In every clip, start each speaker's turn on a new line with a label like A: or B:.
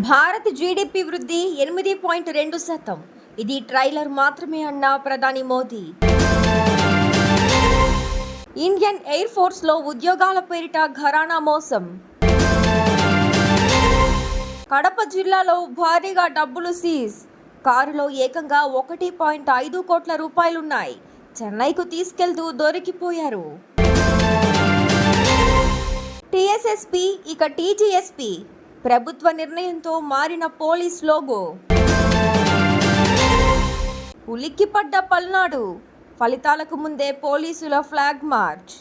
A: Bharat GDP వృద్ధి 8.2%. ఇది trailer మాత్రమే అన్న ప్రధాని మోదీ. ఇండియన్ ఎయిర్ ఫోర్స్లో ఉద్యోగాల పేరిట ఘరానా మోసం. కడప జిల్లాలో భారీగా డబ్బులు సీజ్. కారులో ఏకంగా 1.5 కోట్ల రూపాయలున్నాయి. చెన్నైకు తీసుకెళ్తూ దొరికిపోయారు. టీఎస్ఎస్పీ ఇక టీజీఎస్పీ. ప్రభుత్వ నిర్ణయంతో మారిన పోలీస్ లోగో. ఉలిక్కిపడ్డ పల్నాడు. ఫలితాలకు ముందే పోలీసుల ఫ్లాగ్ మార్చ్.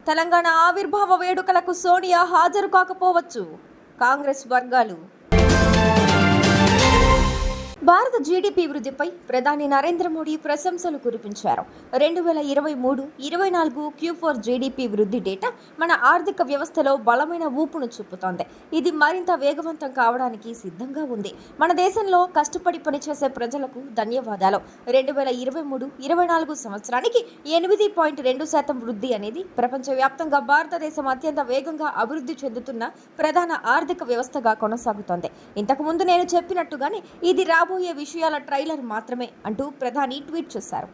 A: తెలంగాణ ఆవిర్భావ వేడుకలకు సోనియా హాజరు కాకపోవచ్చు. కాంగ్రెస్ వర్గాలు. భారత జీడీపీ వృద్ధిపై ప్రధాని నరేంద్ర మోడీ ప్రశంసలు కురిపించారు. 2023-24 Q4 జీడీపీ వృద్ధి డేటా మన ఆర్థిక వ్యవస్థలో బలమైన ఊపును చూపుతోంది. ఇది మరింత వేగవంతం కావడానికి సిద్ధంగా ఉంది. మన దేశంలో కష్టపడి పనిచేసే ప్రజలకు ధన్యవాదాలు. 2023-24 సంవత్సరానికి 8.2% వృద్ధి అనేది ప్రపంచవ్యాప్తంగా భారతదేశం అత్యంత వేగంగా అభివృద్ధి చెందుతున్న ప్రధాన ఆర్థిక వ్యవస్థగా కొనసాగుతోంది. ఇంతకుముందు నేను చెప్పినట్టుగానే ఇది రాబోయే విషయాల ట్రైలర్ మాత్రమే అంటూ ప్రధాని ట్వీట్ చేశారు.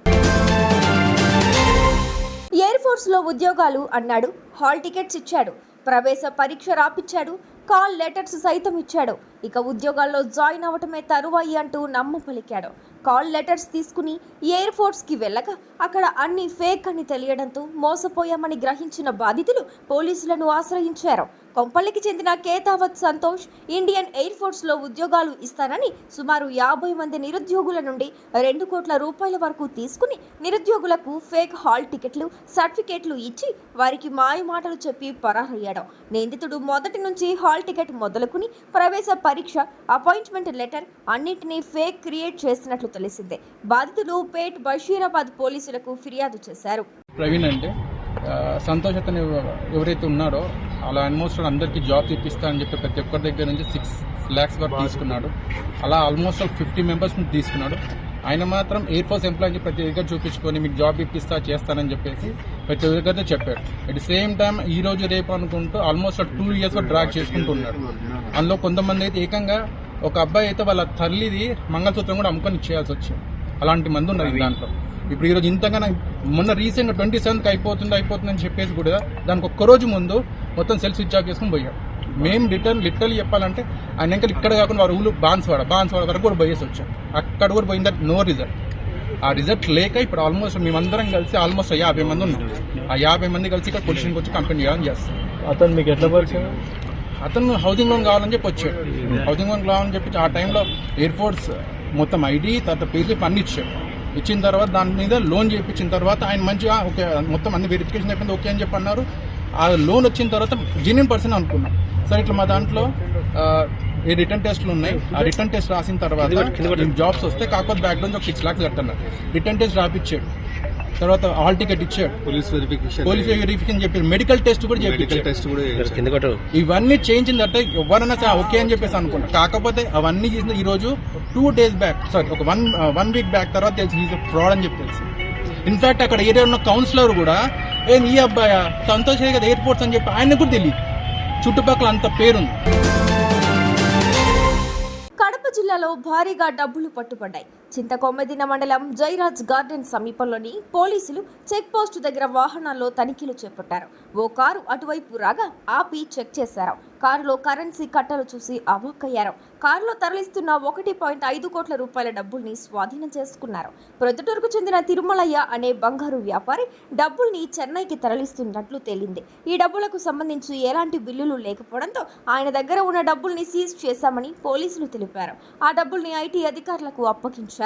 A: ఎయిర్ ఫోర్స్ లో ఉద్యోగాలు అన్నాడు. హాల్ టికెట్స్ ఇచ్చాడు. ప్రవేశ పరీక్ష రాపిచ్చాడు. కాల్ లెటర్స్ సైతం ఇచ్చాడు. ఇక ఉద్యోగాల్లో జాయిన్ అవటమే తరువాయి అంటూ నమ్మ పలికాడు. కాల్ లెటర్స్ తీసుకుని ఎయిర్ ఫోర్స్కి వెళ్ళగా అక్కడ అన్ని ఫేక్ అని తెలియడంతో మోసపోయామని గ్రహించిన బాధితులు పోలీసులను ఆశ్రయించారు. కొంపల్లికి చెందిన కేతావత్ సంతోష్ ఇండియన్ ఎయిర్ ఫోర్స్లో ఉద్యోగాలు ఇస్తానని సుమారు 50 మంది నిరుద్యోగుల నుండి 2 కోట్ల రూపాయల వరకు తీసుకుని నిరుద్యోగులకు ఫేక్ హాల్ టికెట్లు, సర్టిఫికేట్లు ఇచ్చి వారికి మాయమాటలు చెప్పి పరారయ్యాడు. నిందితుడు మొదటి నుంచి హాల్ టికెట్ మొదలుకుని ప్రవేశ పరీక్ష, అపాయింట్మెంట్ లెటర్ అన్నింటినీ ఫేక్ క్రియేట్ చేసినట్లు తెలిసిందే. బాధితులు పేట్ బషీరాబాద్ పోలీసులకు ఫిర్యాదు చేశారు.
B: ప్రవీణ్ అంటే సంతోష్ అతను ఎవరైతే ఉన్నారో అలా ఆల్మోస్ట్ అందరికీ జాబ్ ఇప్పిస్తా అని చెప్పి ప్రతి ఒక్కరి దగ్గర నుంచి 6 lakhs వరకు తీసుకున్నాడు. అలా ఆల్మోస్ట్ 50 members నుంచి తీసుకున్నాడు. ఆయన మాత్రం ఎయిర్ ఫోర్స్ ఎంప్లాయీ ప్రతి దగ్గర చూపించుకొని మీకు జాబ్ ఇప్పిస్తా చేస్తానని చెప్పేసి ప్రతి దగ్గర చెప్పాడు. అట్ ది సేమ్ టైం ఈ రోజు రేపు అనుకుంటూ ఆల్మోస్ట్ 2 years డ్రాగ్ చేసుకుంటూ ఉన్నాడు. అందులో కొంతమంది అయితే ఏకంగా ఒక అబ్బాయి అయితే వాళ్ళ తల్లిది మంగళసూత్రం కూడా అమ్ముకొని ఇచ్చేయాల్సి వచ్చింది. అలాంటి మంది ఉన్నారు దాంట్లో. ఇప్పుడు ఈరోజు ఇంతగా మొన్న రీసెంట్గా 27th అయిపోతుందని చెప్పేసి కూడా దానికి ఒక్కరోజు ముందు మొత్తం సెల్ఫ్ స్విచ్ ఆఫ్ చేసుకుని పోయాడు. మేము లిటరల్లీ చెప్పాలంటే ఆయన ఇంకా ఇక్కడ కాకుండా వారు ఊళ్ళు బాన్స్వాడ వరకు కూడా పోయేసి వచ్చాం. అక్కడ కూడా పోయిందా నో రిజల్ట్. ఆ రిజల్ట్ లేక ఇప్పుడు ఆల్మోస్ట్ మేమందరం కలిసి ఆల్మోస్ట్ 50 మంది ఉన్నాం. ఆ 50 మంది కలిసి ఇక్కడ పొజిషన్కి వచ్చి కంప్లైంట్ చేయాలని చేస్తాం.
C: అతను మీకు ఎట్లా పరిచయం?
B: అతను హౌసింగ్ లోన్ కావాలని చెప్పి వచ్చాడు. హౌసింగ్ లోన్ కావాలని చెప్పి ఆ టైంలో ఎయిర్ ఫోర్స్ మొత్తం ఐడి తర్వాత పేస్లిప్ అన్ని ఇచ్చాడు. ఇచ్చిన తర్వాత దాని మీద లోన్ చేయించిన తర్వాత ఆయన మంచిగా ఓకే మొత్తం అన్ని వెరిఫికేషన్ అయిపోయింది ఓకే అని చెప్పి అన్నారు. ఆ లోన్ వచ్చిన తర్వాత జెన్యూన్ పర్సన్ అనుకున్నాం. సరే ఇట్లా మా దాంట్లో ఏ రిటర్న్ టెస్ట్లు ఉన్నాయి. ఆ రిటర్న్ టెస్ట్ రాసిన తర్వాత జాబ్స్ వస్తే కాకపోతే బ్యాక్ నుంచి ఒక 6 lakhs కట్టన్నారు. రిటర్న్ టెస్ట్ రాపిచ్చాడు. తర్వాత హాల్ టికెట్ ఇచ్చాడు. పోలీస్ వెరిఫికేషన్ చెప్పారు. మెడికల్ టెస్ట్ కూడా చెప్పారు. ఇవన్నీ చేయించిన తర్వాత ఎవరైనా ఓకే అని చెప్పేసి అనుకున్నా. కాకపోతే అవన్నీ చేసిన ఈ రోజు 2 days బ్యాక్ ఒక వన్ వీక్ బ్యాక్ తర్వాత తెలిసి ఫ్రాడ్ అని చెప్పేసి. ఇన్ఫాక్ట్ అక్కడ ఏరియా ఉన్న కౌన్సిలర్ కూడా ఈ అబ్బాయి సంతోష్ కదా ఎయిర్పోర్ట్స్ అని చెప్పి ఆయన కూడా తెలియదు. చుట్టుపక్కల అంత పేరుంది.
A: కడప జిల్లాలో భారీగా డబ్బులు పట్టుబడ్డాయి. చింతకొమ్మెదిన మండలం జైరాజ్ గార్డెన్ సమీపంలోని పోలీసులు చెక్ పోస్ట్ దగ్గర వాహనాల్లో తనిఖీలు చేపట్టారు. ఓ కారు అటువైపు రాగా ఆపి చెక్ చేశారు. కారులో కరెన్సీ కట్టలు చూసి అవాక్కయ్యారు. కారులో తరలిస్తున్న 1.5 కోట్ల రూపాయల డబ్బుల్ని స్వాధీనం చేసుకున్నారు. ప్రొద్దుటూరుకు చెందిన తిరుమలయ్య అనే బంగారు వ్యాపారి డబ్బుల్ని చెన్నైకి తరలిస్తున్నట్లు తేలింది. ఈ డబ్బులకు సంబంధించి ఎలాంటి బిల్లులు లేకపోవడంతో ఆయన దగ్గర ఉన్న డబ్బుల్ని సీజ్ చేశామని పోలీసులు తెలిపారు. ఆ డబ్బుల్ని ఐటీ అధికారులకు అప్పగించారు.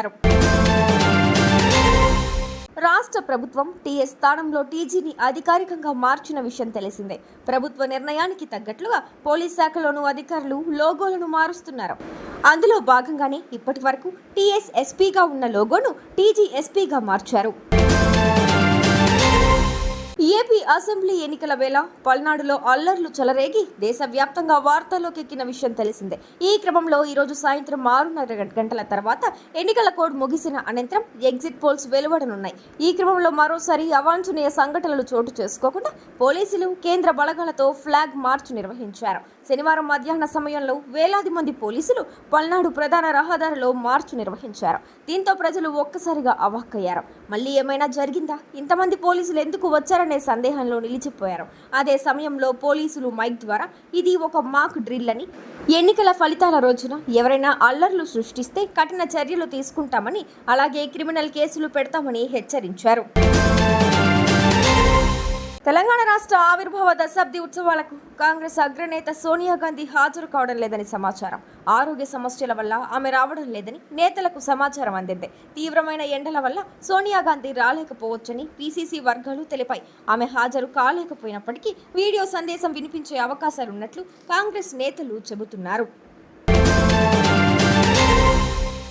A: రాష్ట్ర ప్రభుత్వం టీఎస్ స్థానంలో టీజీని అధికారికంగా మార్చిన విషయం తెలిసిందే. ప్రభుత్వ నిర్ణయానికి తగ్గట్లుగా పోలీస్ శాఖలోనూ అధికారులు లోగోలను మారుస్తున్నారు. అందులో భాగంగానే ఇప్పటి వరకు టీఎస్ ఎస్పీగా ఉన్న లోగోను టీజీ ఎస్పీగా మార్చారు. ఏపీ అసెంబ్లీ ఎన్నికల వేళ పల్నాడులో అల్లర్లు చెలరేగి దేశవ్యాప్తంగా వార్తల్లోకి ఎక్కిన విషయం తెలిసిందే. ఈ క్రమంలో ఈరోజు సాయంత్రం 6:30 గంటల తర్వాత ఎన్నికల కోడ్ ముగిసిన అనంతరం ఎగ్జిట్ పోల్స్ వెలువడనున్నాయి. ఈ క్రమంలో మరోసారి అవాంఛనీయ సంఘటనలు చోటు చేసుకోకుండా పోలీసులు కేంద్ర బలగాలతో ఫ్లాగ్ మార్చ్ నిర్వహించారు. శనివారం మధ్యాహ్న సమయంలో వేలాది మంది పోలీసులు పల్నాడు ప్రధాన రహదారిలో మార్చ్ నిర్వహించారు. దీంతో ప్రజలు ఒక్కసారిగా అవాక్కయ్యారు. మళ్ళీ ఏమైనా జరిగిందా, ఇంతమంది పోలీసులు ఎందుకు వచ్చారనే సందేహంలో నిలిచిపోయారు. అదే సమయంలో పోలీసులు మైక్ ద్వారా ఇది ఒక మాక్ డ్రిల్ అని, ఎన్నికల ఫలితాల రోజున ఎవరైనా అల్లర్లు సృష్టిస్తే కఠిన చర్యలు తీసుకుంటామని, అలాగే క్రిమినల్ కేసులు పెడతామని హెచ్చరించారు. తెలంగాణ రాష్ట్ర ఆవిర్భావ దశాబ్ది ఉత్సవాలకు కాంగ్రెస్ అగ్రనేత సోనియా గాంధీ హాజరు కావడం లేదని సమాచారం. ఆరోగ్య సమస్యల వల్ల ఆమె రావడం లేదని నేతలకు సమాచారం అందింది. తీవ్రమైన ఎండల వల్ల సోనియా గాంధీ రాలేకపోవచ్చని పీసీసీ వర్గాలు తెలిపాయి. ఆమె హాజరు కాలేకపోయినప్పటికీ వీడియో సందేశం వినిపించే అవకాశాలున్నట్లు కాంగ్రెస్ నేతలు చెబుతున్నారు.